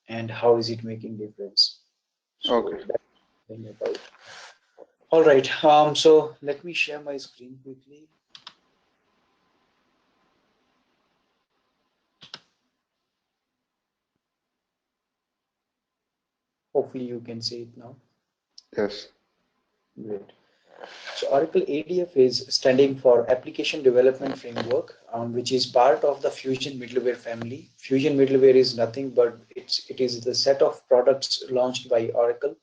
and how is it making difference. So Okay. that's the thing about. All right. So let me share my screen quickly. Hopefully you can see it now. Yes. Great. So Oracle ADF is standing for Application Development Framework, which is part of the Fusion Middleware family. Fusion Middleware is nothing but it is the set of products launched by Oracle.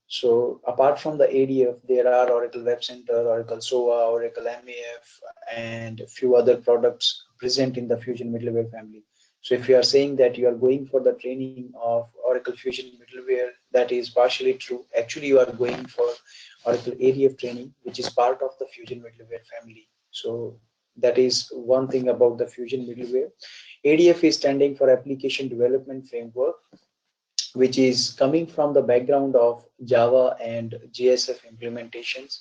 So apart from the ADF, there are Oracle Web Center, Oracle SOA, Oracle MAF, and a few other products present in the Fusion Middleware family. So if you are saying that you are going for the training of Oracle Fusion Middleware, that is partially true. Actually, you are going for Oracle ADF training, which is part of the Fusion Middleware family. So that is one thing about the Fusion Middleware. ADF is standing for Application Development Framework, which is coming from the background of Java and JSF implementations,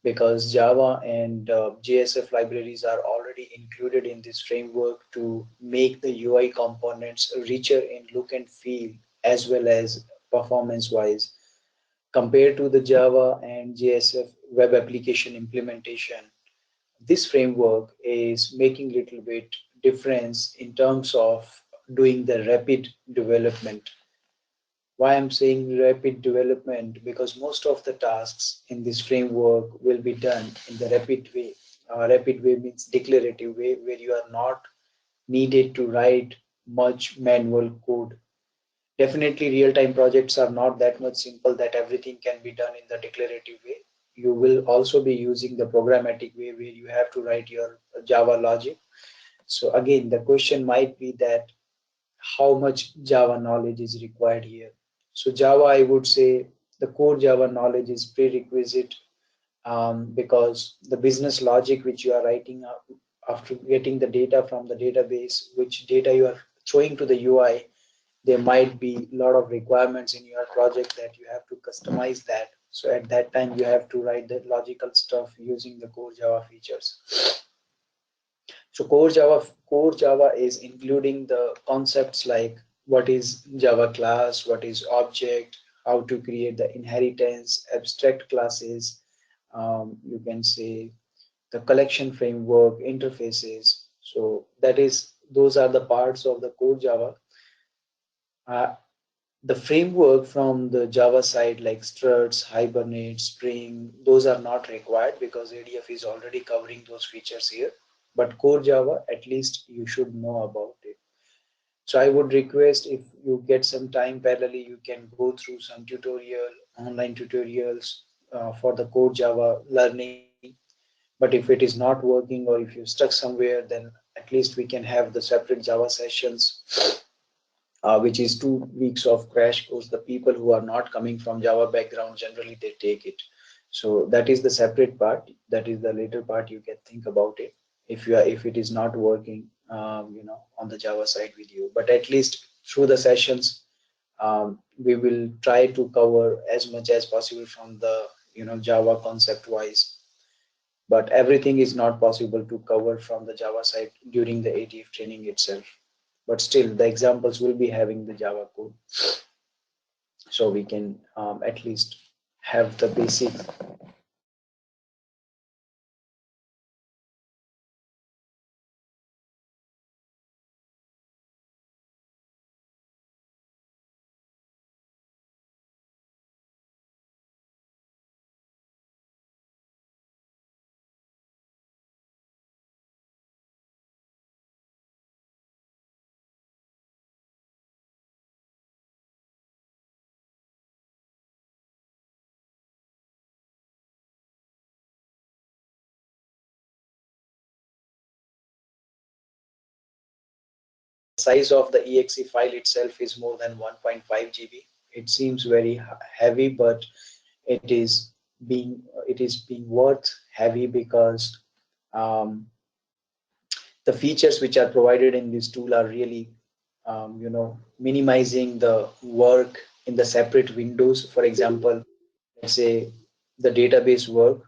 because Java and JSF libraries are already included in this framework to make the UI components richer in look and feel as well as performance wise. Compared to the Java and JSF web application implementation, this framework is making little bit difference in terms of doing the rapid development. Why I'm saying rapid development? Because most of the tasks in this framework will be done in the rapid way. Rapid way means declarative way, where you are not needed to write much manual code. Definitely, real-time projects are not that much simple that everything can be done in the declarative way. You will also be using the programmatic way, where you have to write your Java logic. So again, the question might be that how much Java knowledge is required here. So Java, I would say the core Java knowledge is prerequisite, because the business logic which you are writing up after getting the data from the database, which data you are throwing to the UI, there might be a lot of requirements in your project that you have to customize that. So at that time, you have to write the logical stuff using the core Java features. So core Java is including the concepts like what is Java class, what is object, how to create the inheritance, abstract classes, you can say the collection framework, interfaces. So those are the parts of the core Java. Uh, the framework from the Java side like struts, Hibernate, Spring, those are not required because ADF is already covering those features here. But core Java, at least you should know about it. So I would request if you get some time parallelly, you can go through some online tutorials for the core Java learning. But if it is not working or if you're stuck somewhere, then at least we can have the separate Java sessions, which is 2 weeks of crash course. The people who are not coming from Java background, generally they take it. So that is the separate part. That is the later part. You can think about it if it is not working, on the Java side with you. But at least through the sessions, we will try to cover as much as possible from the Java concept wise. But everything is not possible to cover from the Java side during the ATF training itself. But still, the examples will be having the Java code, so we can at least have the basic. Size of the exe file itself is more than 1.5 GB. It seems very heavy, but it is being worth heavy because um, the features which are provided in this tool are really minimizing the work in the separate windows. For example, let's say the database work.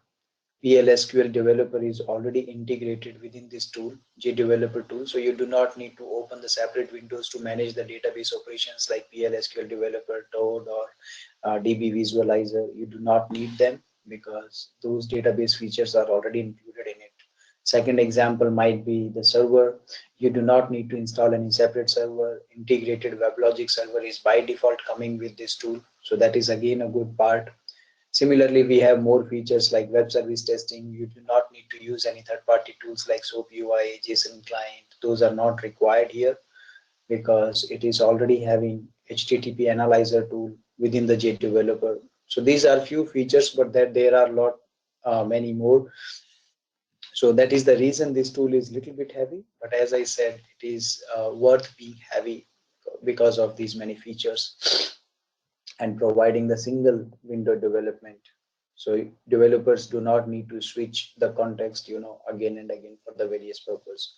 PLSQL developer is already integrated within this tool, JDeveloper tool. So you do not need to open the separate windows to manage the database operations like PLSQL developer, Toad, or DB visualizer. You do not need them because those database features are already included in it. Second example might be the server. You do not need to install any separate server. Integrated WebLogic server is by default coming with this tool. So that is again a good part. Similarly, we have more features like web service testing. You do not need to use any third-party tools like SOAP UI, JSON client. Those are not required here because it is already having HTTP analyzer tool within the JDeveloper. So these are few features, but there are many more. So that is the reason this tool is little bit heavy. But as I said, it is worth being heavy because of these many features and providing the single window development. So developers do not need to switch the context, again and again for the various purpose.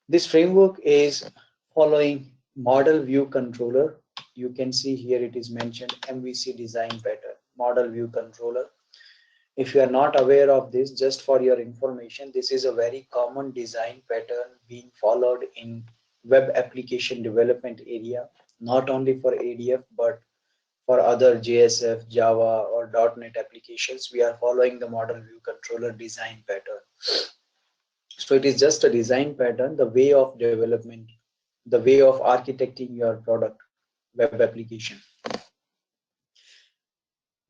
This framework is following model view controller. You can see here it is mentioned MVC design pattern, model view controller. If you are not aware of this, just for your information, this is a very common design pattern being followed in web application development area, not only for ADF, but for other JSF, Java, or .NET applications. We are following the model view controller design pattern. So it is just a design pattern, the way of development, the way of architecting your product, web application.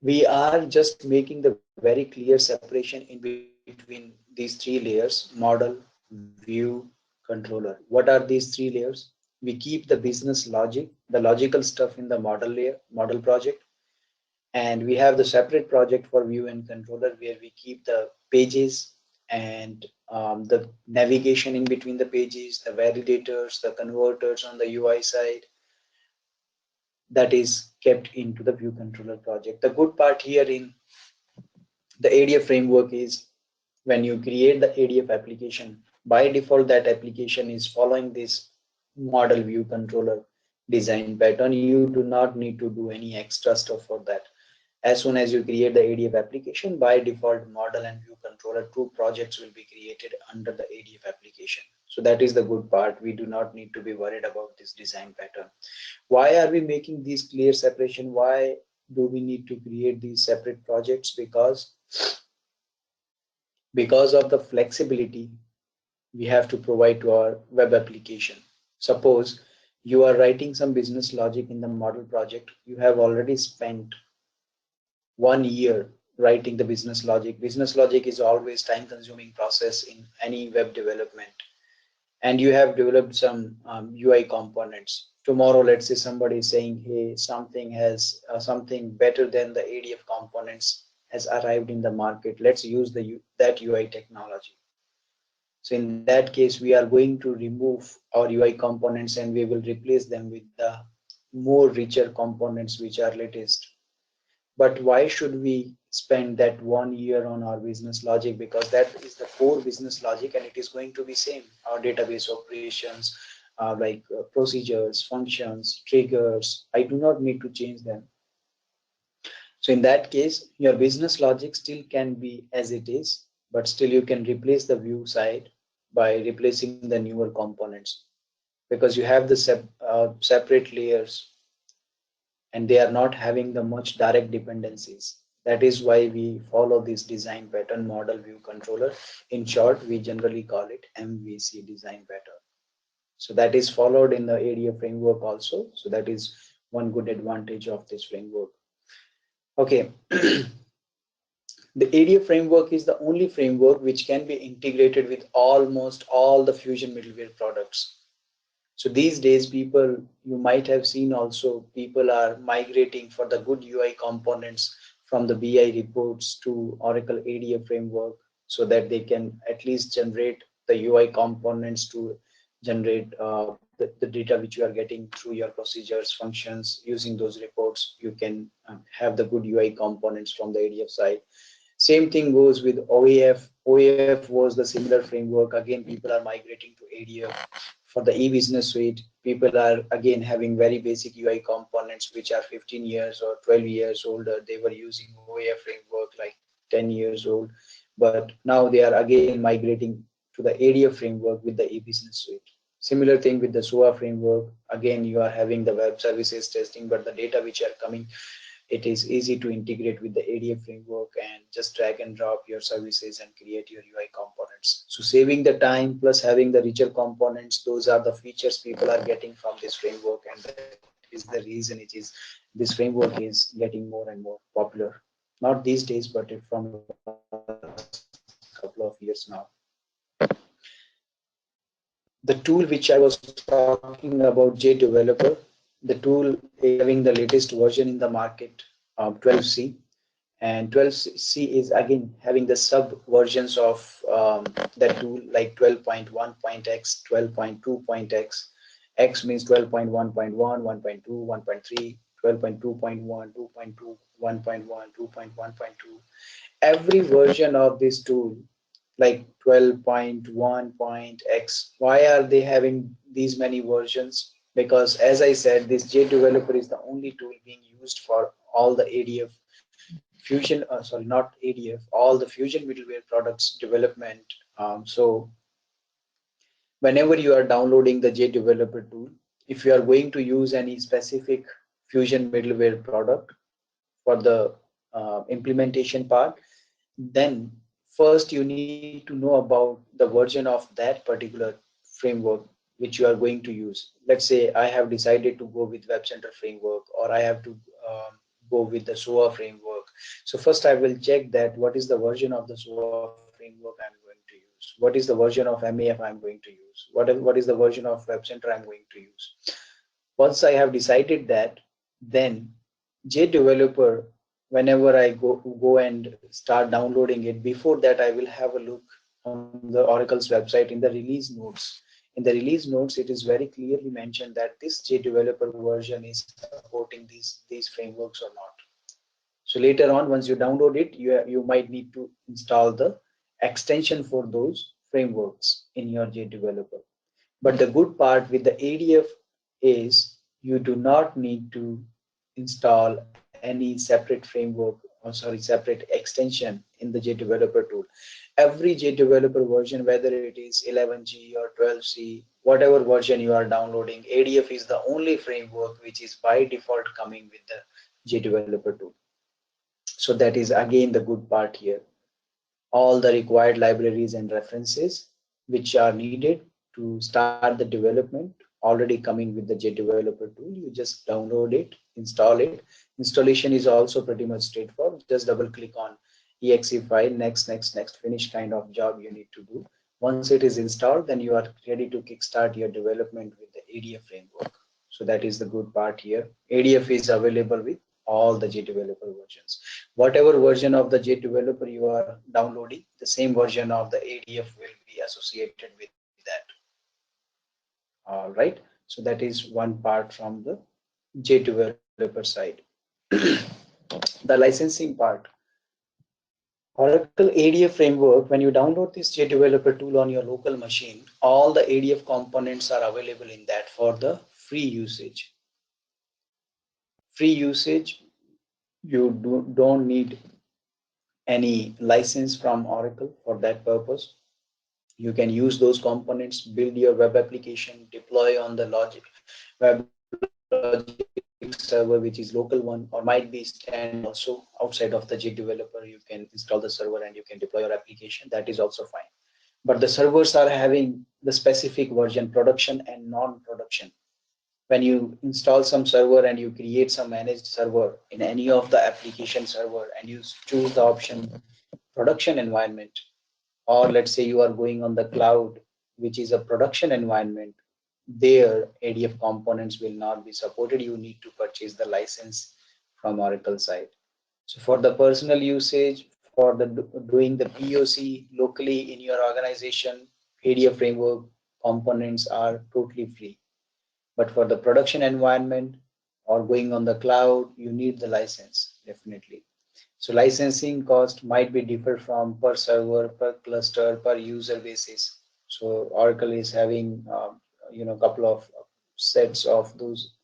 We are just making the very clear separation in between these three layers: model, view, controller. What are these three layers? We keep the business logic, the logical stuff in the model layer, model project, and we have the separate project for view and controller where we keep the pages and the navigation in between the pages, the validators, the converters on the UI side, that is kept into the view controller project. The good part here in the ADF framework is when you create the ADF application, by default that application is following this model view controller design pattern. You do not need to do any extra stuff for that. As soon as you create the ADF application, by default model and view controller, two projects will be created under the ADF application. So that is the good part. We do not need to be worried about this design pattern. Why are we making these clear separation? Why do we need to create these separate projects? Because of the flexibility we have to provide to our web application. Suppose you are writing some business logic in the model project. You have already spent 1 year writing the business logic. Business logic is always time consuming process in any web development. And you have developed some UI components. Tomorrow, let's say somebody is saying, hey, something better than the ADF components has arrived in the market. Let's use that UI technology. So in that case, we are going to remove our UI components and we will replace them with the more richer components which are latest. But why should we spend that 1 year on our business logic? Because that is the core business logic and it is going to be same. Our database operations, procedures, functions, triggers, I do not need to change them. So in that case, your business logic still can be as it is, but still you can replace the view side by replacing the newer components, because you have the separate layers and they are not having the much direct dependencies. That is why we follow this design pattern, model view controller. In short, we generally call it MVC design pattern. So that is followed in the ADF framework also. So that is one good advantage of this framework. Okay. The ADF framework is the only framework which can be integrated with almost all the Fusion middleware products. So these days, you might have seen also, people are migrating for the good UI components from the BI reports to Oracle ADF framework so that they can at least generate the UI components to generate the data which you are getting through your procedures, functions. Using those reports, you can have the good UI components from the ADF side. Same thing goes with OAF. OAF was the similar framework. Again, people are migrating to ADF. For the e-business suite, people are again having very basic UI components which are 15 years or 12 years older. They were using OAF framework like 10 years old, but now they are again migrating to the ADF framework with the e-business suite. Similar thing with the SOA framework. Again, you are having the web services testing, but the data which are coming, it is easy to integrate with the ADF framework and just drag and drop your services and create your UI components. So saving the time plus having the richer components, those are the features people are getting from this framework, and that is the reason it is this framework is getting more and more popular. Not these days, but from last couple of years now. The tool which I was talking about, JDeveloper, the tool is having the latest version in the market, 12c, and 12c is again having the sub versions of that tool, like 12.1.x, 12.2.x. X means 12.1.1, 1.2, 1.3, 12.2.1, 2.2, 1.1, 2.1.2. Every version of this tool, like 12.1.x, why are they having these many versions? Because as I said, this JDeveloper is the only tool being used for all the ADF Fusion, sorry, not ADF, all the Fusion middleware products development. So whenever you are downloading the JDeveloper tool, if you are going to use any specific Fusion middleware product for the implementation part, then first you need to know about the version of that particular framework which you are going to use. Let's say I have decided to go with Web Center framework, or I have to go with the SOA framework. So first I will check that what is the version of the SOA framework I'm going to use, what is the version of MEF I'm going to use, what is the version of Web Center I'm going to use. Once I have decided that, then JDeveloper, whenever I go and start downloading it, before that I will have a look on the Oracle's website in the release notes. In the release notes, it is very clearly mentioned that this JDeveloper version is supporting these frameworks or not. So later on, once you download it, you might need to install the extension for those frameworks in your JDeveloper. But the good part with the ADF is you do not need to install any separate framework, or sorry, separate extension in the JDeveloper tool. Every JDeveloper version, whether it is 11G or 12C, whatever version you are downloading, ADF is the only framework which is by default coming with the JDeveloper tool. So that is again the good part here. All the required libraries and references which are needed to start the development already coming with the JDeveloper tool. You just download it, install it. Installation is also pretty much straightforward. Just double click on exe file, next, finish kind of job you need to do. Once it is installed, then you are ready to kickstart your development with the ADF framework. So that is the good part here. ADF is available with all the JDeveloper versions. Whatever version of the JDeveloper you are downloading, the same version of the ADF will be associated with that. All right. So that is one part from the JDeveloper side. The licensing part. Oracle ADF framework, when you download this JDeveloper tool on your local machine, all the ADF components are available in that for the free usage. Free usage, you don't need any license from Oracle for that purpose. You can use those components, build your web application, deploy on the logic web logic server, which is local one, or might be standalone also outside of the JDeveloper. You can install the server and you can deploy your application. That is also fine. But the servers are having the specific version, production and non-production. When you install some server and you create some managed server in any of the application server and you choose the option production environment, or let's say you are going on the cloud, which is a production environment, there ADF components will not be supported. You need to purchase the license from Oracle side. So for the personal usage, for the doing the POC locally in your organization, ADF framework components are totally free. But for the production environment or going on the cloud, you need the license, definitely. So licensing cost might be different from per server, per cluster, per user basis. So Oracle is having, couple of sets of those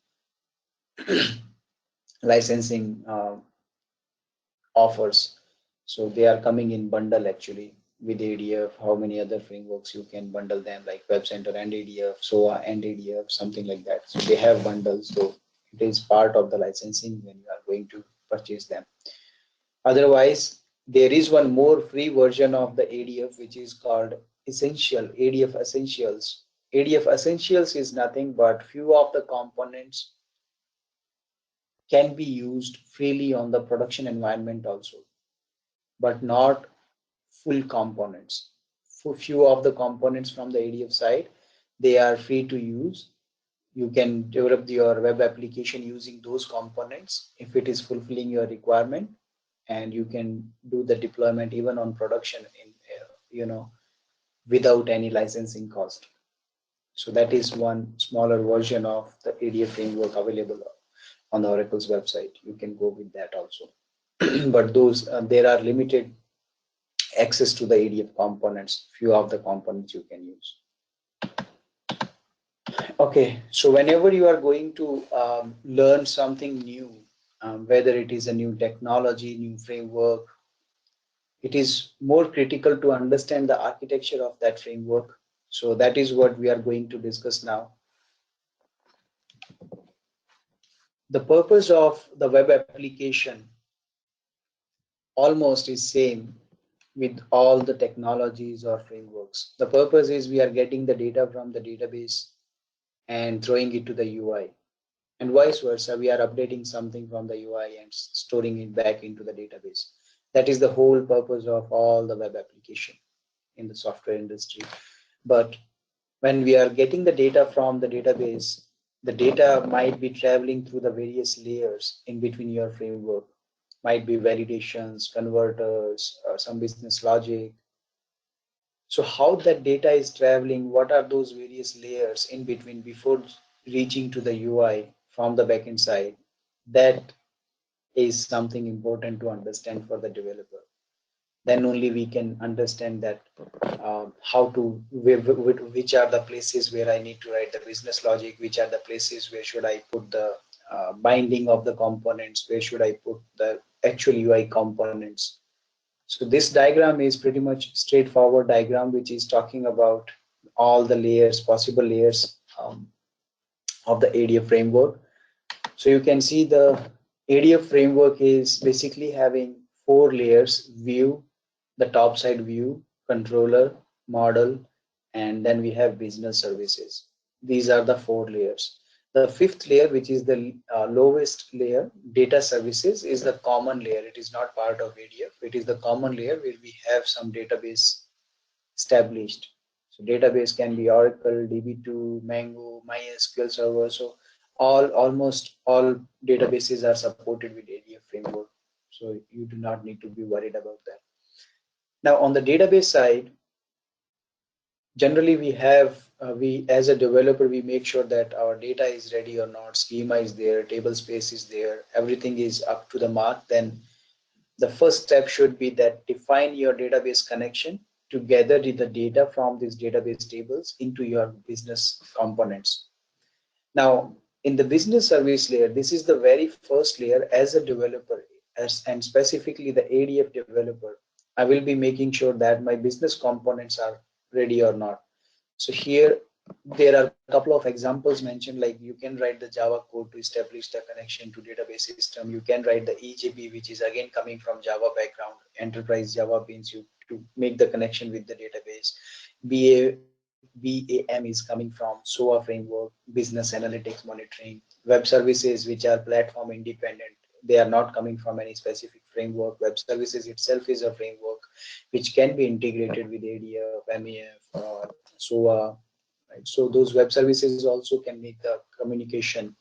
licensing offers. So they are coming in bundle actually with ADF. How many other frameworks you can bundle them, like Web Center and ADF, SOA and ADF, something like that. So they have bundles. So it is part of the licensing when you are going to purchase them. Otherwise, there is one more free version of the ADF which is called Essential, ADF Essentials. ADF Essentials is nothing but few of the components can be used freely on the production environment also, but not full components. For few of the components from the ADF side, they are free to use. You can develop your web application using those components if it is fulfilling your requirement, and you can do the deployment even on production in without any licensing cost. So that is one smaller version of the ADF framework available on the Oracle's website. You can go with that also. But those there are limited access to the ADF components. Few of the components you can use. Okay, so whenever you are going to learn something new, whether it is a new technology, new framework, it is more critical to understand the architecture of that framework. So that is what we are going to discuss now. The purpose of the web application almost is same with all the technologies or frameworks. The purpose is we are getting the data from the database and throwing it to the UI, and vice versa. We are updating something from the UI and storing it back into the database. That is the whole purpose of all the web application in the software industry. But when we are getting the data from the database, the data might be traveling through the various layers in between your framework. Might be validations, converters, some business logic. So how that data is traveling, what are those various layers in between before reaching to the UI from the backend side? That is something important to understand for the developer. Then only we can understand that how to, which are the places where I need to write the business logic, which are the places where should I put the binding of the components, where should I put the actual UI components. So this diagram is pretty much straightforward diagram, which is talking about all the layers, possible layers of the ADF framework. So you can see the ADF framework is basically having four layers: view, the top side view, controller, model, and then we have business services. These are the four layers. The fifth layer, which is the lowest layer, data services, is the common layer. It is not part of ADF. It is the common layer where we have some database established. So database can be Oracle, DB2, Mango, MySQL Server. So almost all databases are supported with ADF framework. So you do not need to be worried about that. Now on the database side, generally we have we as a developer, we make sure that our data is ready or not, schema is there, table space is there, everything is up to the mark. Then the first step should be that define your database connection to gather the data from these database tables into your business components. Now in the business service layer, this is the very first layer. As a developer, and specifically the ADF developer, I will be making sure that my business components are ready or not. So here there are a couple of examples mentioned, like you can write the Java code to establish the connection to database system. You can write the EJB, which is again coming from Java background. Enterprise Java means you to make the connection with the database. BAM is coming from SOA framework, business analytics monitoring, web services, which are platform independent. They are not coming from any specific framework. Web services itself is a framework which can be integrated with ADF, MEF, or SOA. Right? So those web services also can make the communication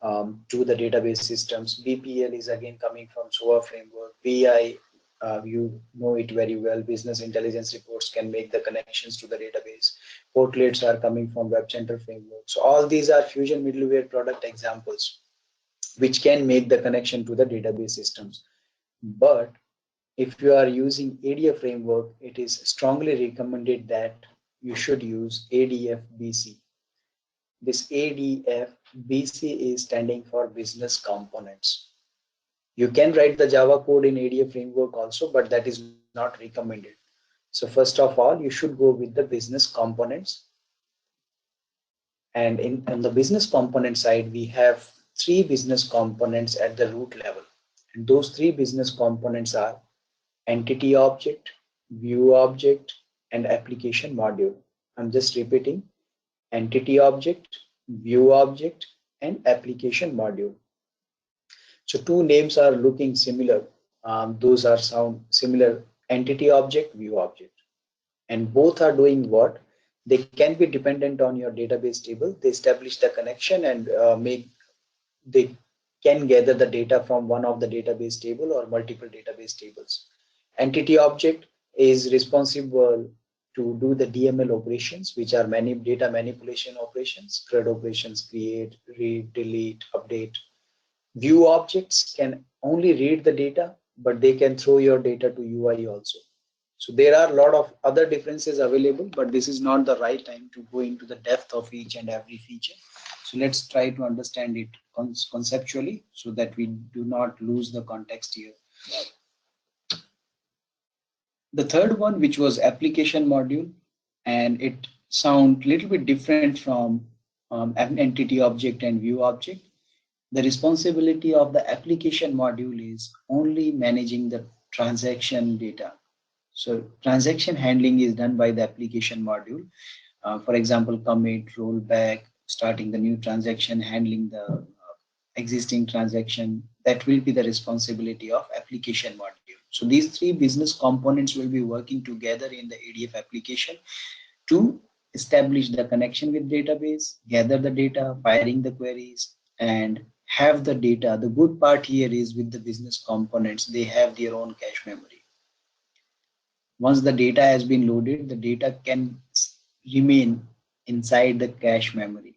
to the database systems. BPL is again coming from SOA framework. BI, you know it very well. Business intelligence reports can make the connections to the database. Portlets are coming from Web Center framework. So all these are Fusion middleware product examples which can make the connection to the database systems. But if you are using ADF framework, it is strongly recommended that you should use ADF BC. This ADF BC is standing for business components. You can write the Java code in ADF framework also, but that is not recommended. So first of all, you should go with the business components. And on the business component side, we have three business components at the root level. And those three business components are entity object, view object, and application module. I'm just repeating: entity object, view object, and application module. So two names are looking similar. Those are sound similar: entity object, view object. And both are doing what? They can be dependent on your database table. They establish the connection and they can gather the data from one of the database table or multiple database tables. Entity object is responsible to do the DML operations, which are many data manipulation operations: CRUD operations, create, read, delete, update. View objects can only read the data, but they can throw your data to UI also. So there are a lot of other differences available, but this is not the right time to go into the depth of each and every feature. So let's try to understand it conceptually so that we do not lose the context here. The third one, which was application module, and it sound a little bit different from an entity object and view object. The responsibility of the application module is only managing the transaction data. So transaction handling is done by the application module. For example, commit, rollback, starting the new transaction, handling the existing transaction. That will be the responsibility of application module. So these three business components will be working together in the ADF application to establish the connection with database, gather the data, firing the queries, and have the data. The good part here is with the business components, they have their own cache memory. Once the data has been loaded, the data can remain inside the cache memory.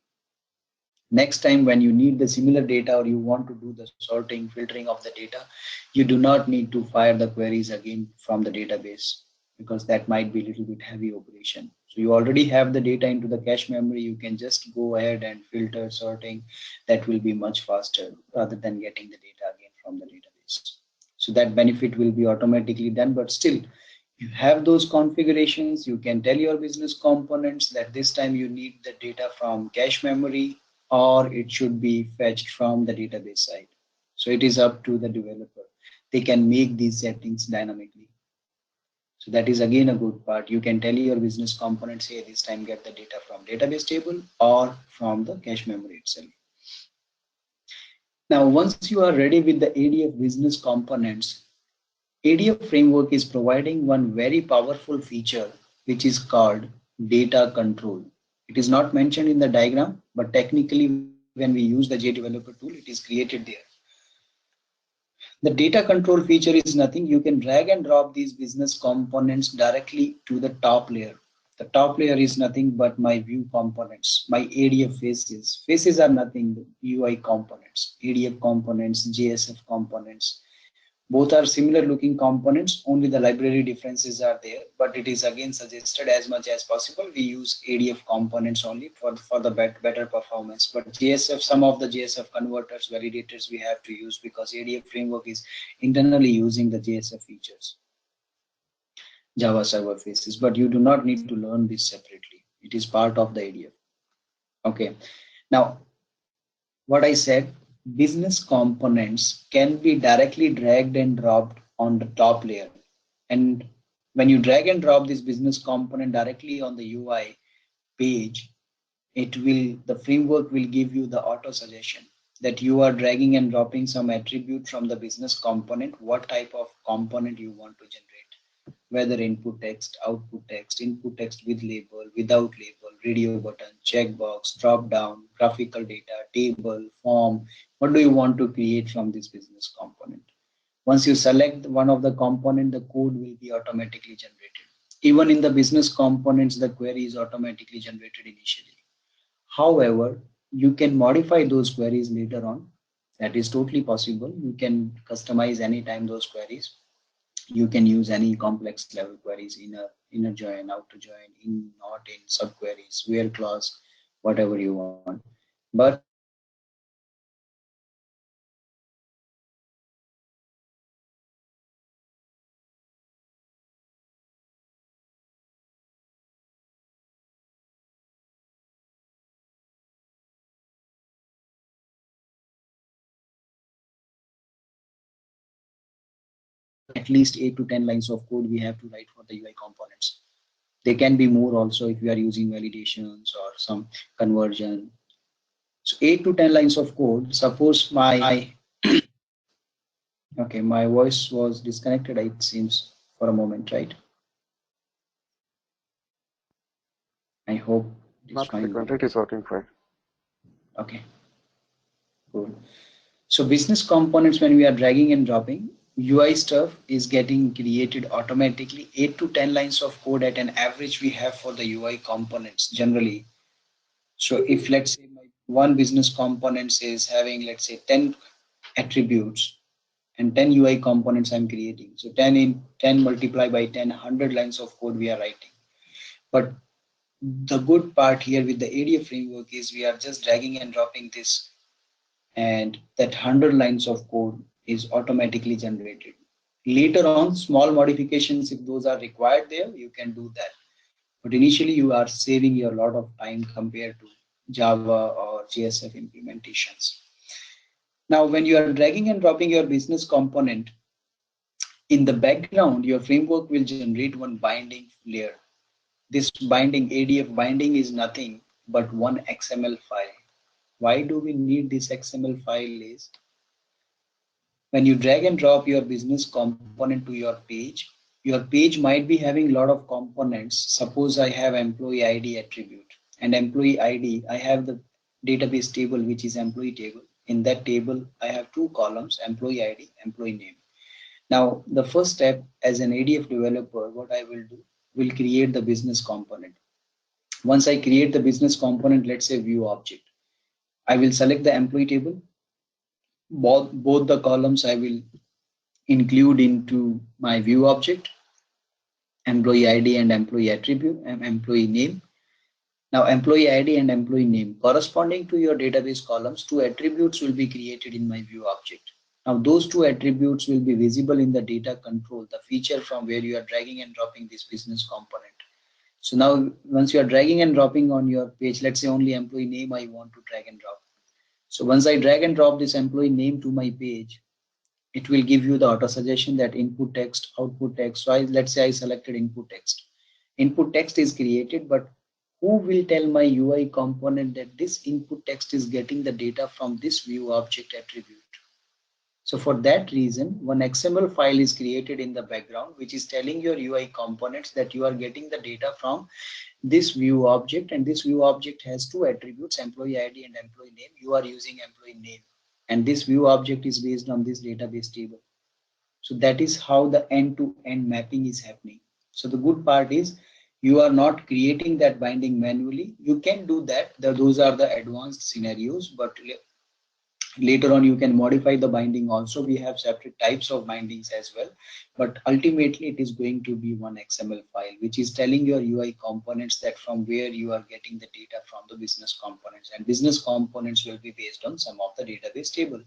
Next time when you need the similar data or you want to do the sorting, filtering of the data, you do not need to fire the queries again from the database, because that might be a little bit heavy operation. So you already have the data into the cache memory. You can just go ahead and filter, sorting. That will be much faster rather than getting the data again from the database. So that benefit will be automatically done, but still you have those configurations. You can tell your business components that this time you need the data from cache memory, or it should be fetched from the database side. So it is up to the developer. They can make these settings dynamically. So that is again a good part. You can tell your business components, hey, this time get the data from database table or from the cache memory itself. Now, once you are ready with the ADF business components, ADF framework is providing one very powerful feature, which is called data control. It is not mentioned in the diagram, but technically when we use the JDeveloper tool, it is created there. The data control feature is nothing. You can drag and drop these business components directly to the top layer. The top layer is nothing but my view components, my ADF faces. Faces are nothing, UI components, ADF components, JSF components. Both are similar looking components, only the library differences are there, but it is again suggested as much as possible we use ADF components only for the better performance. But JSF, some of the JSF converters, validators we have to use because ADF framework is internally using the JSF features, Java server faces, but you do not need to learn this separately. It is part of the ADF. Okay, now what I said, business components can be directly dragged and dropped on the top layer. And when you drag and drop this business component directly on the UI page, the framework will give you the auto suggestion that you are dragging and dropping some attribute from the business component, what type of component you want to generate, whether input text, input text with label, without label, radio button, checkbox, drop down, graphical data, table, form. What do you want to create from this business component? Once you select one of the component, the code will be automatically generated. Even in the business components, the query is automatically generated initially. However, you can modify those queries later on. That is totally possible. You can customize anytime those queries. You can use any complex level queries, inner join, outer join, in, not in, subqueries, where clause, whatever you want. But at least 8 to 10 lines of code we have to write for the UI components. They can be more also if you are using validations or some conversion. So 8 to 10 lines of code. Suppose my okay, my voice was disconnected, it seems, for a moment, right? I hope it is Not fine now. frequent, it is working fine. Okay, cool. So business components, when we are dragging and dropping, UI stuff is getting created automatically. 8 to 10 lines of code at an average we have for the UI components generally. So if let's say my one business components is having, let's say, 10 attributes and 10 UI components I'm creating. So 10 in 10 multiplied by 10, 100 lines of code we are writing. But the good part here with the ADF framework is we are just dragging and dropping this, and that 100 lines of code is automatically generated. Later on, small modifications, if those are required there, you can do that. But initially, you are saving you a lot of time compared to Java or JSF implementations. Now, when you are dragging and dropping your business component, in the background, your framework will generate one binding layer. This binding, ADF binding, is nothing but one XML file. Why do we need this XML file is when you drag and drop your business component to your page might be having a lot of components. Suppose I have employee ID attribute, and employee ID, I have the database table, which is employee table. In that table, I have two columns, employee ID, employee name. Now, the first step as an ADF developer, what I will do, will create the business component. Once I create the business component, let's say view object, I will select the employee table. Both the columns I will include into my view object, employee ID and employee attribute and employee name. Now employee ID and employee name corresponding to your database columns, two attributes will be created in my view object. Now those two attributes will be visible in the data control, the feature from where you are dragging and dropping this business component. So now once you are dragging and dropping on your page, let's say only employee name I want to drag and drop. So once I drag and drop this employee name to my page, it will give you the auto suggestion that input text, output text. So let's say I selected input text. Input text is created, but who will tell my UI component that this input text is getting the data from this view object attribute? So for that reason, one XML file is created in the background, which is telling your UI components that you are getting the data from this view object, and this view object has two attributes, employee ID and employee name. You are using employee name, and this view object is based on this database table. So that is how the end-to-end mapping is happening. So the good part is you are not creating that binding manually. You can do that. Those are the advanced scenarios, but later on you can modify the binding also. We have separate types of bindings as well, but ultimately it is going to be one XML file which is telling your UI components that from where you are getting the data from the business components, and business components will be based on some of the database table.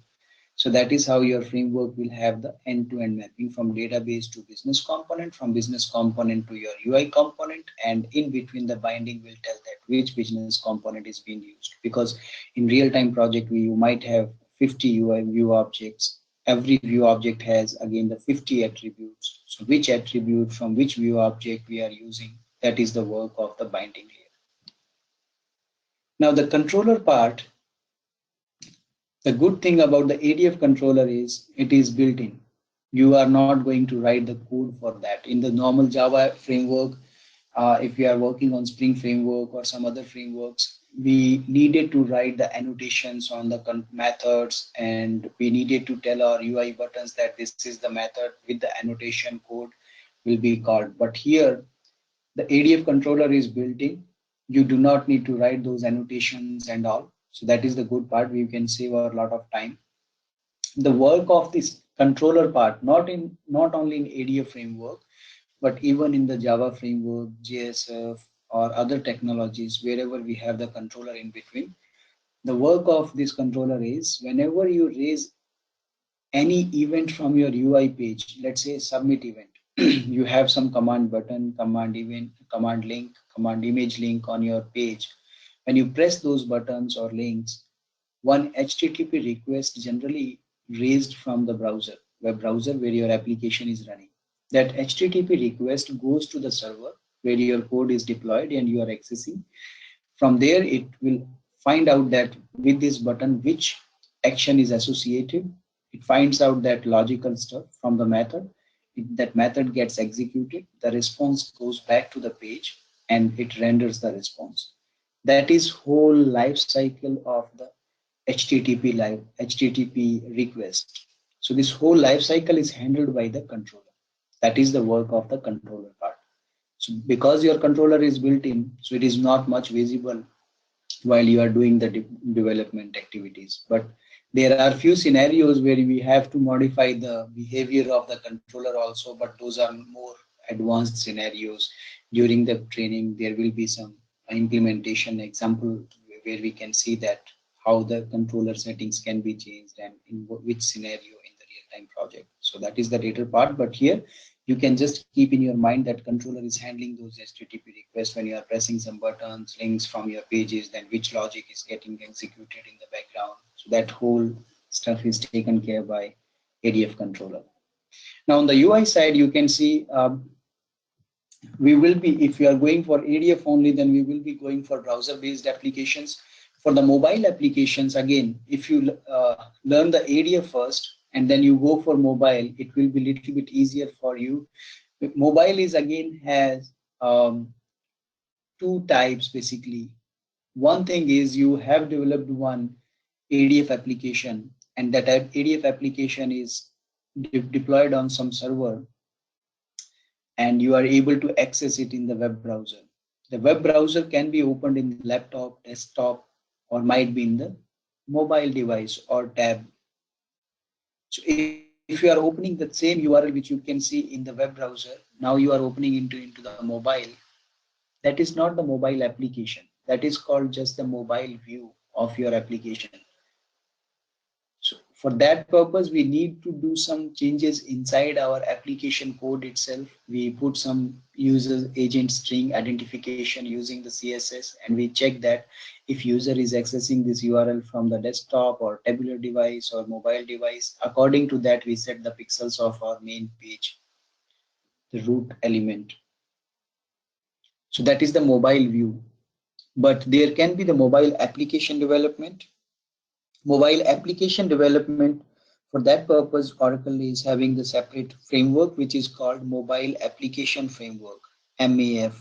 So that is how your framework will have the end-to-end mapping from database to business component, from business component to your UI component, and in between the binding will tell that which business component is being used. Because in real-time project, you might have 50 UI view objects. Every view object has again the 50 attributes. So which attribute from which view object we are using, that is the work of the binding layer. Now the controller part, the good thing about the ADF controller is it is built in. You are not going to write the code for that. In the normal Java framework, if you are working on Spring framework or some other frameworks, we needed to write the annotations on the methods, and we needed to tell our UI buttons that this is the method with the annotation code will be called. But here, the ADF controller is built in. You do not need to write those annotations and all. So that is the good part. We can save a lot of time. The work of this controller part, not only in ADF framework, but even in the Java framework, JSF, or other technologies, wherever we have the controller in between. The work of this controller is whenever you raise any event from your UI page, let's say submit event, you have some command button, command event, command link, command image link on your page. When you press those buttons or links, one HTTP request generally raised from the browser. web browser where your application is running. That HTTP request goes to the server where your code is deployed and you are accessing. From there, it will find out that with this button, which action is associated. It finds out that logical stuff from the method. That method gets executed. The response goes back to the page and it renders the response. That is whole life cycle of the HTTP request. So this whole life cycle is handled by the controller. That is the work of the controller part. So because your controller is built in, so it is not much visible while you are doing the development activities. But there are few scenarios where we have to modify the behavior of the controller also, but those are more advanced scenarios. During the training, there will be some implementation example where we can see that how the controller settings can be changed and in which scenario in the real-time project. So that is the later part, but here you can just keep in your mind that controller is handling those HTTP requests when you are pressing some buttons, links from your pages, then which logic is getting executed in the background. So that whole stuff is taken care by ADF controller. Now on the UI side, you can see we will be, if you are going for ADF only, then we will be going for browser-based applications. For the mobile applications, again, if you learn the ADF first and then you go for mobile, it will be a little bit easier for you. Mobile is again has two types basically. One thing is you have developed one ADF application, and that ADF application is deployed on some server, and you are able to access it in the web browser. The web browser can be opened in the laptop, desktop, or might be in the mobile device or tab. So if you are opening the same URL which you can see in the web browser, now you are opening into the mobile. That is not the mobile application. That is called just the mobile view of your application. So for that purpose, we need to do some changes inside our application code itself. We put some user agent string identification using the CSS, and we check that if user is accessing this URL from the desktop or tabular device or mobile device, according to that, we set the pixels of our main page, the root element. So that is the mobile view. But there can be the mobile application development. Mobile application development, for that purpose, Oracle is having the separate framework which is called Mobile Application Framework, MAF.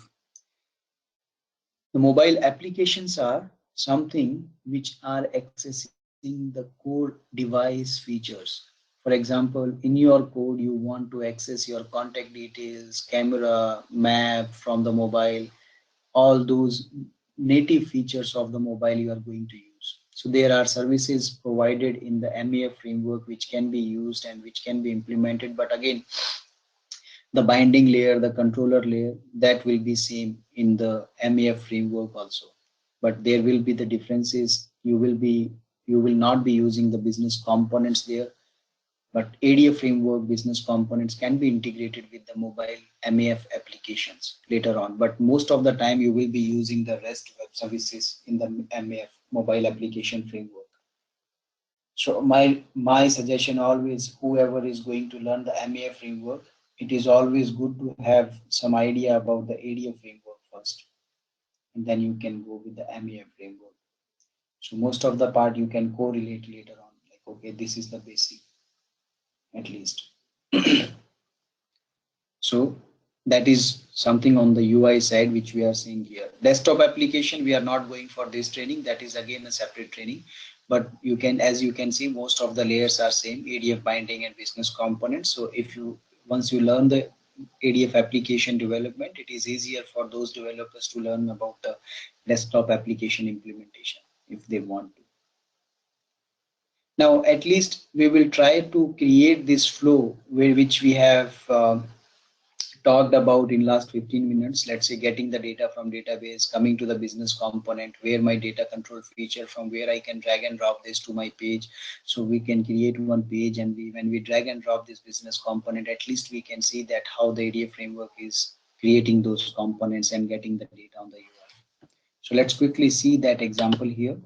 The mobile applications are something which are accessing the core device features. For example, in your code, you want to access your contact details, camera, map from the mobile, all those native features of the mobile you are going to use. So there are services provided in the MAF framework which can be used and which can be implemented. But again, the binding layer, the controller layer, that will be same in the MAF framework also. But there will be the differences. You will not be using the business components there. But ADF framework business components can be integrated with the mobile MAF applications later on. But most of the time you will be using the REST web services in the MAF mobile application framework. So my suggestion always, whoever is going to learn the MAF framework, it is always good to have some idea about the ADF framework first, and then you can go with the MAF framework. So most of the part you can correlate later on, like, okay, this is the basic, at least. So that is something on the UI side which we are seeing here. Desktop application, we are not going for this training. That is again a separate training. But you can, as you can see, most of the layers are same, ADF binding and business components. So if you once you learn the ADF application development, it is easier for those developers to learn about the desktop application implementation if they want to. Now, at least we will try to create this flow which we have talked about in last 15 minutes. Let's say getting the data from database, coming to the business component, where my data control feature, from where I can drag and drop this to my page. So we can create one page, and when we drag and drop this business component, at least we can see that how the ADF framework is creating those components and getting the data on the UI. So let's quickly see that example here.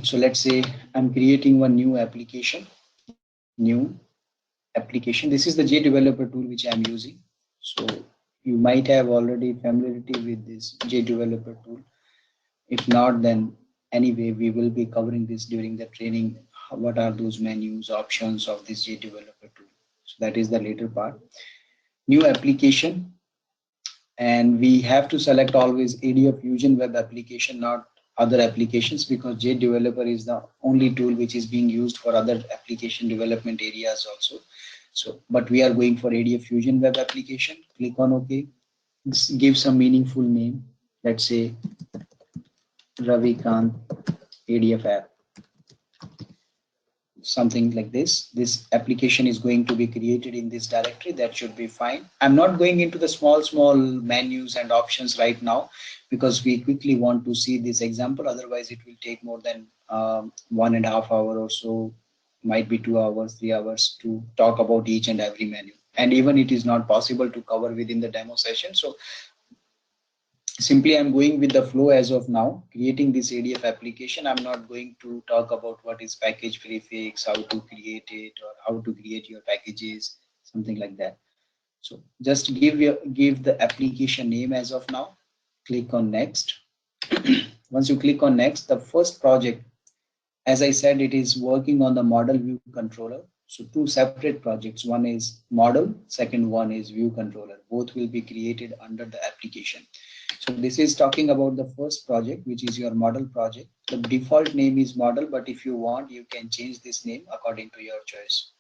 So let's say I'm creating one new application. new application. This is the JDeveloper tool which I'm using. So you might have already familiarity with this JDeveloper tool. If not, then anyway, we will be covering this during the training. What are those menus, options of this JDeveloper tool? So that is the later part. New application, and we have to select always ADF Fusion web application, not other applications, because JDeveloper is the only tool which is being used for other application development areas also. So, but we are going for ADF Fusion web application. Click on OK. Give some meaningful name. Let's say Ravikant ADF app, something like this. This application is going to be created in this directory. That should be fine. I'm not going into the small menus and options right now because we quickly want to see this example. Otherwise, it will take more than 1.5 hours or so, might be 2 hours, 3 hours to talk about each and every menu. And even it is not possible to cover within the demo session. So simply I'm going with the flow as of now, creating this ADF application. I'm not going to talk about what is package prefix, how to create it, or how to create your packages, something like that. So just give the application name as of now. Click on next. Once you click on next, the first project, as I said, it is working on the model view controller. So two separate projects. One is model, second one is view controller. Both will be created under the application. So this is talking about the first project, which is your model project. The default name is model, but if you want, you can change this name according to your choice.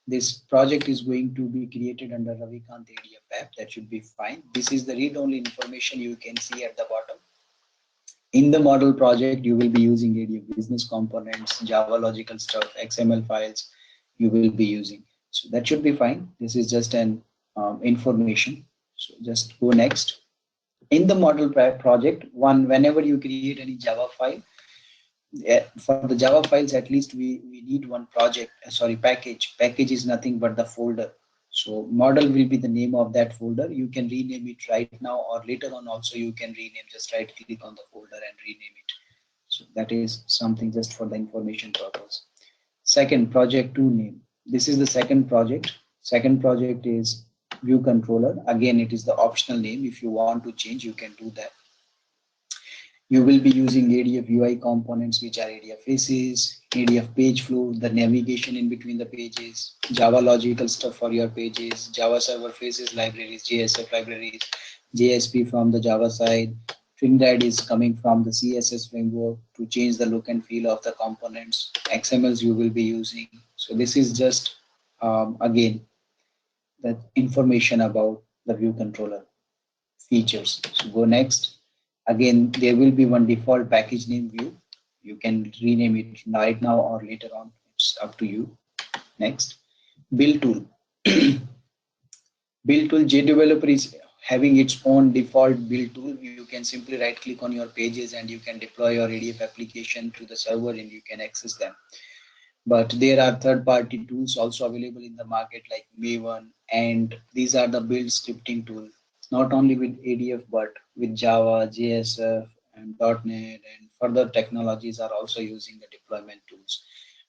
This project is going to be created under Ravikant ADF app. That should be fine. This is the read-only information you can see at the bottom. In the model project, you will be using ADF business components, Java logical stuff, XML files you will be using. So that should be fine. This is just an information. So just go next. In the model project, whenever you create any Java file, for the Java files, at least we need one project, package. Package is nothing but the folder. So model will be the name of that folder. You can rename it right now or later on also you can rename, just right click on the folder and rename it. So that is something just for the information purpose. Second, project 2 name. This is the second project. Second project is view controller. Again, it is the optional name. If you want to change, you can do that. You will be using ADF UI components, which are ADF faces, ADF page flow, the navigation in between the pages, Java logical stuff for your pages, Java server faces libraries, JSF libraries, JSP from the Java side. Trinidad is coming from the CSS framework to change the look and feel of the components. XMLs you will be using. So this is just, again, the information about the view controller features. So go next. Again, there will be one default package name view. You can rename it right now or later on. It's up to you. Next, build tool. Build tool, JDeveloper is having its own default build tool. You can simply right click on your pages and you can deploy your ADF application to the server and you can access them. But there are third-party tools also available in the market like Maven, and these are the build scripting tools, not only with ADF but with Java, JSF, and .NET, and further technologies are also using the deployment tools.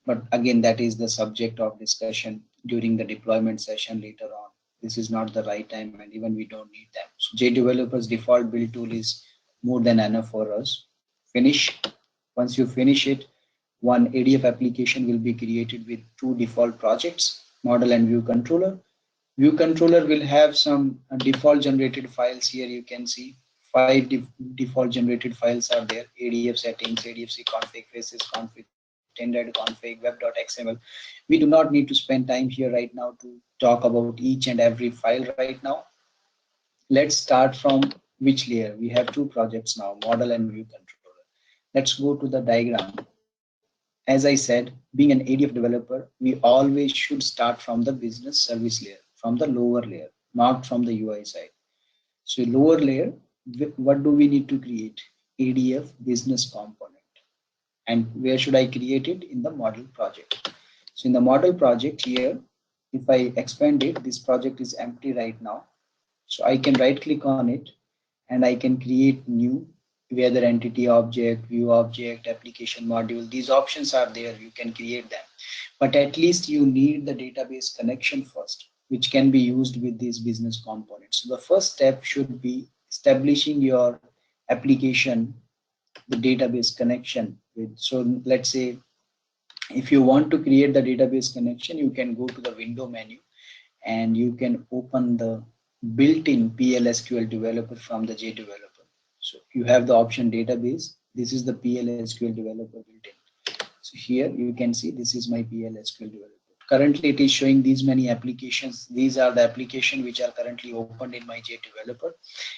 But again, that is the subject of discussion during the deployment session later on. This is not the right time, and even we don't need them. So JDeveloper's default build tool is more than enough for us. Finish. Once you finish it, one ADF application will be created with two default projects, model and view controller. View controller will have some default generated files. Here you can see 5 default generated files are there: ADF settings, ADFC config, faces config, tended config, web.xml. We do not need to spend time here right now to talk about each and every file right now. Let's start from which layer. We have two projects now, model and view controller. Let's go to the diagram. As I said, being an ADF developer, we always should start from the business service layer, from the lower layer, not from the UI side. So lower layer, what do we need to create? ADF business component. And where should I create it? In the model project. So in the model project here, if I expand it, this project is empty right now. So I can right click on it and I can create new, whether entity object, view object, application module. These options are there. You can create them. but at least you need the database connection first, which can be used with these business components. So the first step should be establishing your application, the database connection with. So let's say if you want to create the database connection, you can go to the window menu and you can open the built-in PLSQL developer from the JDeveloper. So you have the option database. This is the PLSQL developer built-in. So here you can see this is my PLSQL developer. Currently it is showing these many applications. These are the applications which are currently opened in my JDeveloper.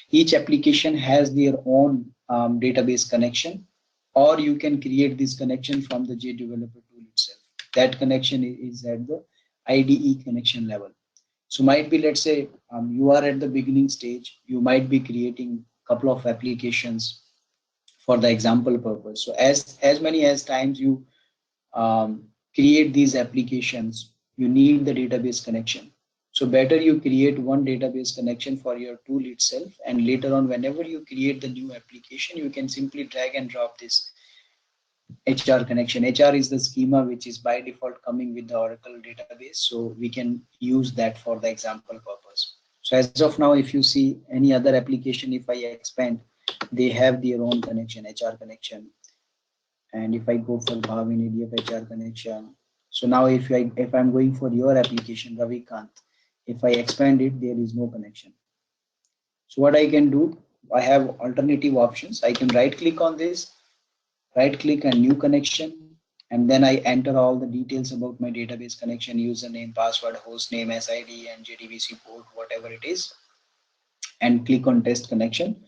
Each application has their own database connection, or you can create this connection from the JDeveloper tool itself. That connection is at the IDE connection level. So might be, let's say you are at the beginning stage, you might be creating a couple of applications for the example purpose. So as many as times you create these applications, you need the database connection. So better you create one database connection for your tool itself, and later on whenever you create the new application, you can simply drag and drop this HR connection. HR is the schema which is by default coming with the Oracle database, so we can use that for the example purpose. So as of now, if you see any other application, if I expand, they have their own connection, HR connection. And if I go for Bhavin ADF HR connection, so now if I'm going for your application Ravikant, if I expand it, there is no connection. So what I can do, I have alternative options. I can right click on this, right click on new connection, and then I enter all the details about my database connection, username, password, host name, SID, and JDBC port, whatever it is, and click on test connection.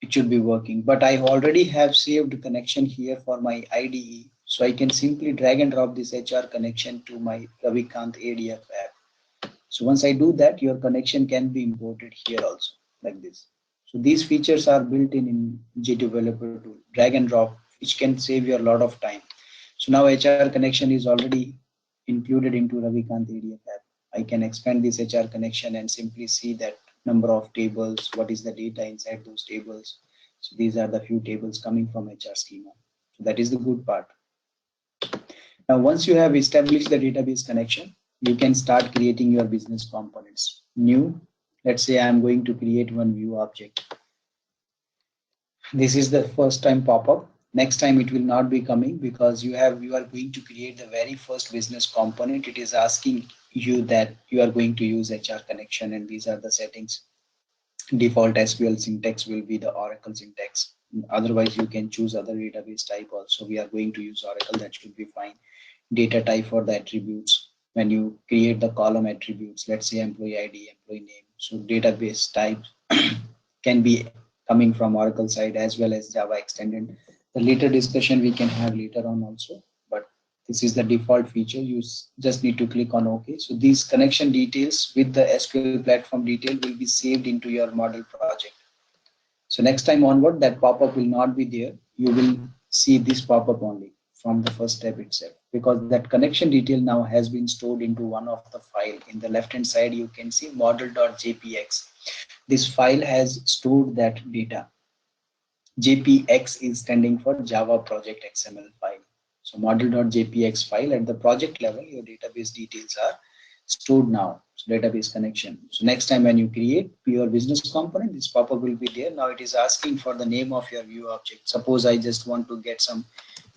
It should be working, but I already have saved connection here for my IDE, so I can simply drag and drop this HR connection to my Ravikant ADF app. So once I do that, your connection can be imported here also, like this. So these features are built in JDeveloper tool, drag and drop, which can save you a lot of time. So now HR connection is already included into Ravikant ADF app. I can expand this HR connection and simply see that number of tables, what is the data inside those tables. So these are the few tables coming from HR schema. So that is the good part. Now, once you have established the database connection, you can start creating your business components. New, let's say I'm going to create one view object. This is the first time pop-up. Next time it will not be coming because you are going to create the very first business component. It is asking you that you are going to use HR connection, and these are the settings. Default SQL syntax will be the Oracle syntax. Otherwise you can choose other database type also. We are going to use Oracle, that should be fine. Data type for the attributes. When you create the column attributes, let's say employee ID, employee name. So database type can be coming from Oracle side as well as Java extended. The later discussion we can have later on also, but this is the default feature. You just need to click on OK. So these connection details with the SQL platform detail will be saved into your model project. So next time onward, that pop-up will not be there. You will see this pop-up only from the first step itself, because that connection detail now has been stored into one of the file. In the left hand side, you can see model.jpx. This file has stored that data. JPX is standing for Java Project XML file. So model.jpx file at the project level, your database details are stored now. So database connection. So next time when you create your business component, this pop-up will be there. Now it is asking for the name of your view object. Suppose I just want to get some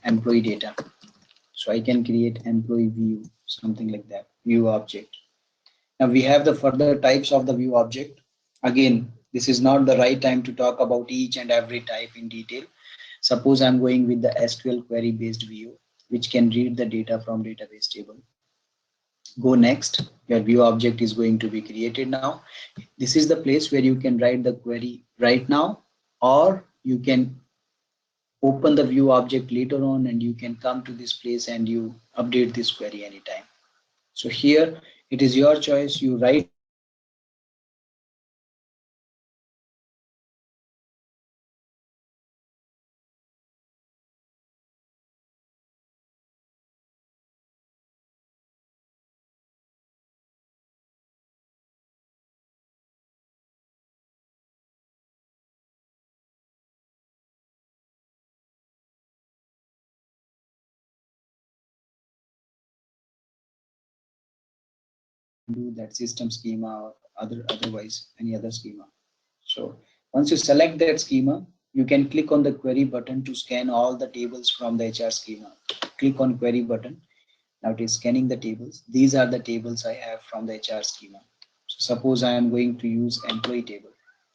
employee data. So I can create employee view, something like that, view object. Now we have the further types of the view object. Again, this is not the right time to talk about each and every type in detail. Suppose I'm going with the SQL query based view, which can read the data from database table. Go next. Your view object is going to be created now. This is the place where you can write the query right now, or you can open the view object later on and you can come to this place and you update this query anytime. So here it is your choice. You write do that system schema or otherwise any other schema. So once you select that schema, you can click on the query button to scan all the tables from the HR schema. Click on query button. Now it is scanning the tables. These are the tables I have from the HR schema. So suppose I am going to use employee table.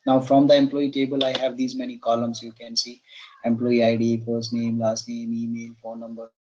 Now from the employee table, I have these many columns. You can see employee ID, first name, last name, email, phone number, contact details,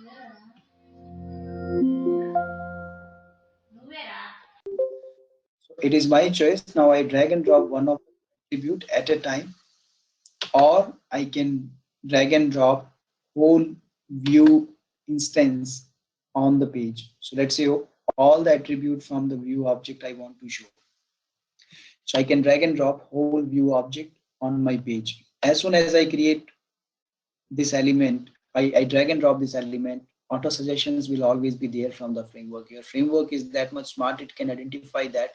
and these are the columns I have from the employee table. Now once you select the employee table, it is my choice. Now I drag and drop one of the attribute at a time, or I can drag and drop whole view instance on the page. So let's say all the attribute from the view object I want to show. So I can drag and drop whole view object on my page. As soon as I create this element, I drag and drop this element, auto suggestions will always be there from the framework. Your framework is that much smart, it can identify that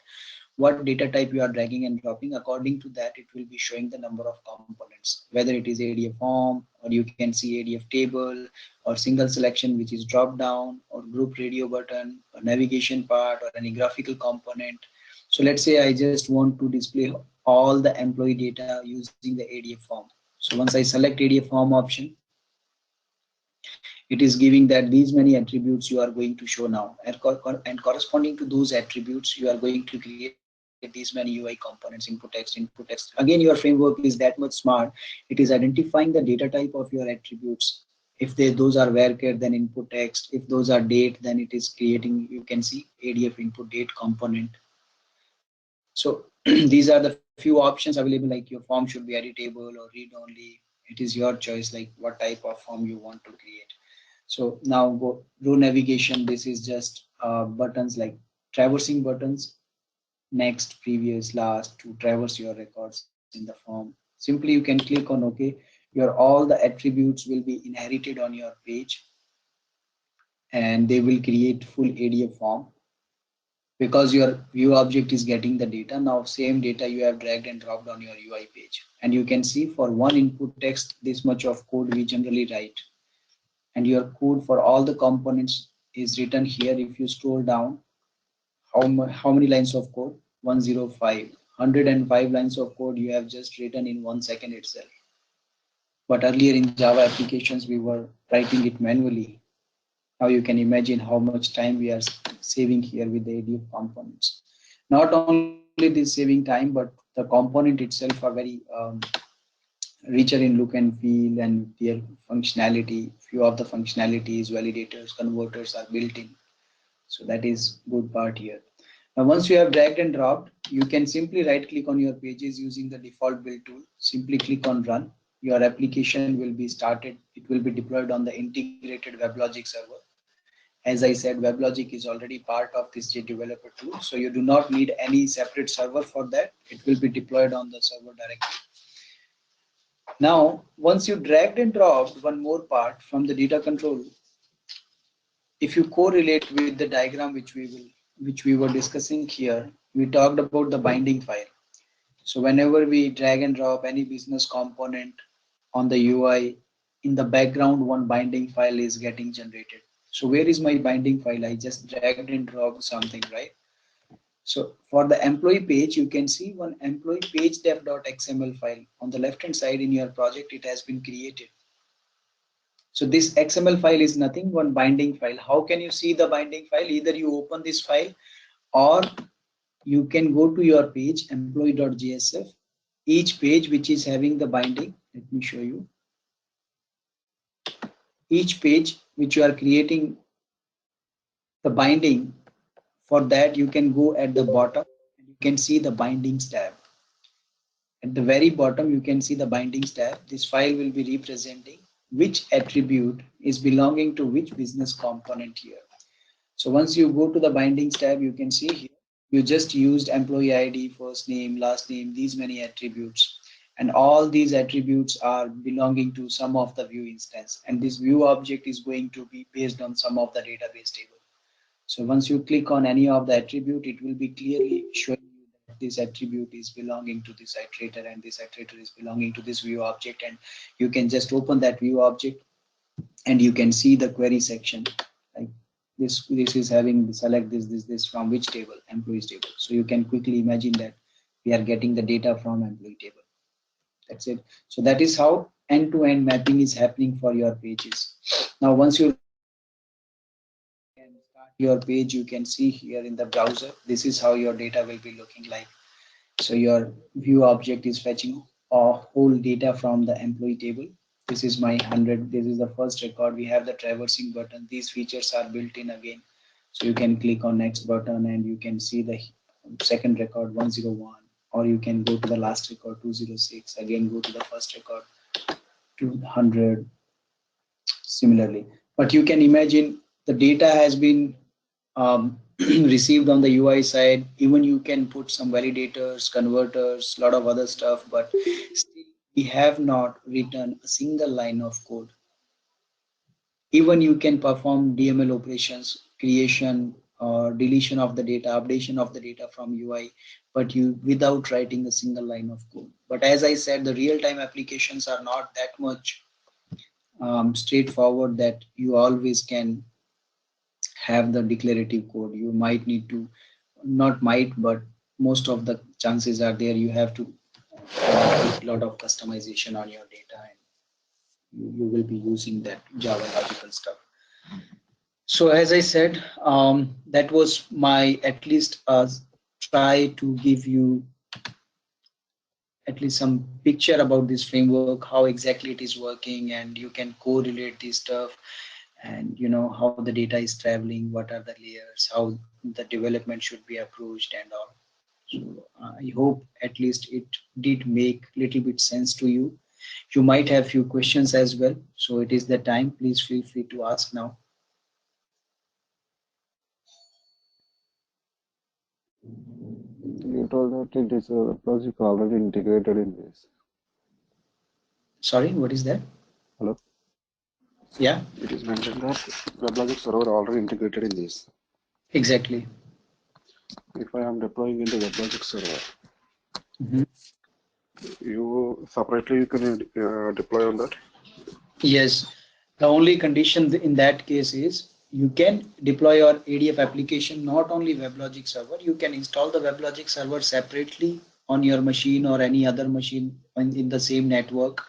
what data type you are dragging and dropping. According to that, it will be showing the number of components, whether it is ADF form, or you can see ADF table, or single selection, which is drop down, or group radio button, or navigation part, or any graphical component. So let's say I just want to display all the employee data using the ADF form. So once I select ADF form option, it is giving that these many attributes you are going to show now, and corresponding to those attributes you are going to create these many UI components: input text. Again, your framework is that much smart, it is identifying the data type of your attributes. If those are varchar, then input text. If those are date, then it is creating, you can see ADF input date component. So these are the few options available, like your form should be editable or read only. It is your choice, like what type of form you want to create. So now go row navigation. This is just buttons like traversing buttons, next, previous, last, to traverse your records in the form. Simply you can click on OK. Your all the attributes will be inherited on your page, and they will create full ADF form because your view object is getting the data. Now same data you have dragged and dropped on your UI page, and you can see for one input text this much of code we generally write, and your code for all the components is written here. If you scroll down, how many lines of code? 105. 105 lines of code you have just written in 1 second itself. But earlier in Java applications we were writing it manually. Now you can imagine how much time we are saving here with the ADF components. Not only this saving time, but the component itself are very richer in look and feel and their functionality. Few of the functionalities, validators, converters are built in. So that is good part here. Now once you have dragged and dropped, you can simply right click on your pages using the default build tool. Simply click on run. Your application will be started. It will be deployed on the integrated WebLogic server. As I said, WebLogic is already part of this JDeveloper tool, so you do not need any separate server for that. It will be deployed on the server directly. Now, once you dragged and dropped one more part from the data control, if you correlate with the diagram which we were discussing here, we talked about the binding file. So whenever we drag and drop any business component on the UI, in the background one binding file is getting generated. So where is my binding file? I just dragged and dropped something, right? So for the employee page, you can see one employee page dev.xml file on the left hand side in your project. It has been created. So this XML file is nothing, one binding file. How can you see the binding file? Either you open this file, or you can go to your page employee.jsf. Each page which is having the binding, let me show you. Each page which you are creating the binding, for that you can go at the bottom and you can see the bindings tab. At the very bottom you can see the bindings tab. This file will be representing which attribute is belonging to which business component here. So once you go to the bindings tab, you can see here you just used employee ID, first name, last name, these many attributes, and all these attributes are belonging to some of the view instance, and this view object is going to be based on some of the database table. So once you click on any of the attribute, it will be clearly showing you that this attribute is belonging to this iterator and this iterator is belonging to this view object, and you can just open that view object and you can see the query section. Like this is having select this from which table? Employees table. So you can quickly imagine that we are getting the data from employee table. That's it. So that is how end-to-end mapping is happening for your pages. Now once you can start your page, you can see here in the browser, this is how your data will be looking like. So your view object is fetching whole data from the employee table. This is my 100. This is the first record. We have the traversing button. These features are built in again. So you can click on next button and you can see the second record 101, or you can go to the last record 206, again go to the first record 200, similarly. But you can imagine the data has been received on the UI side. Even you can put some validators, converters, a lot of other stuff, but still we have not written a single line of code. Even you can perform DML operations, creation or deletion of the data, updation of the data from UI, but you without writing a single line of code. But as I said, the real-time applications are not that much straightforward that you always can have the declarative code. You might need to, not might, but most of the chances are there you have to put a lot of customization on your data, and you will be using that Java logical stuff. So as I said, that was my at least try to give you at least some picture about this framework, how exactly it is working, and you can correlate this stuff, and you know how the data is traveling, what are the layers, how the development should be approached and all. So I hope at least it did make little bit sense to you. You might have few questions as well, so it is the time. Please feel free to ask now. You told that it is a project already integrated in this. Sorry, what is that? Hello? Yeah, It is mentioned that WebLogic server already integrated in this. exactly. If I am deploying in the WebLogic server, Mhm. you separately you can deploy on that. Yes, the only condition in that case is you can deploy your ADF application, not only WebLogic server. You can install the WebLogic server separately on your machine or any other machine in the same network.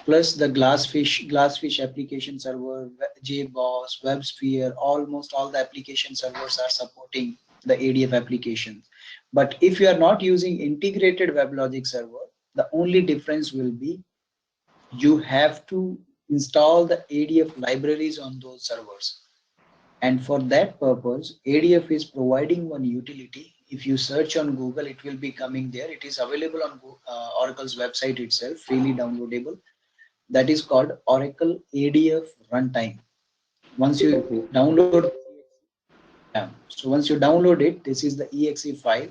Plus the Glassfish application server, JBoss, WebSphere, almost all the application servers are supporting the ADF applications. But if you are not using integrated WebLogic server, the only difference will be you have to install the ADF libraries on those servers. And for that purpose, ADF is providing one utility. If you search on Google, it will be coming there. It is available on Oracle's website itself, freely downloadable. That is called Oracle ADF Runtime. Once you Okay. download, yeah. So once you download it, this is the exe file.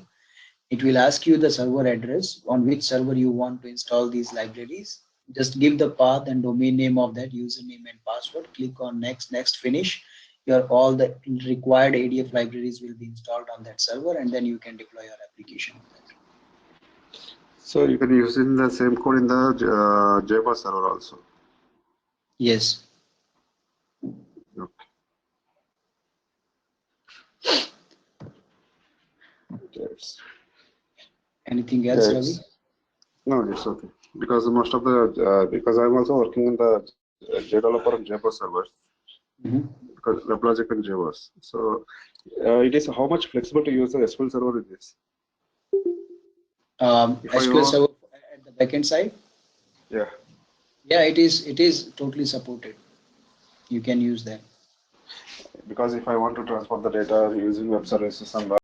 It will ask you the server address on which server you want to install these libraries. Just give the path and domain name of that, username and password. Click on next, next, finish. Your all the required ADF libraries will be installed on that server, and then you can deploy your application on that. So you can use in the same code in the Java server also. Yes. Okay. Yes. Anything else, Ravi? Yes. No, it's okay. Because most of the because I'm also working in the JDeveloper and Java servers Mhm. because WebLogic and Javas. So it is how much flexible to use the SQL server in this. If I SQL want, Server at the backend side, yeah, yeah, it is totally supported. You can use that. because if I want to transport the data using web services and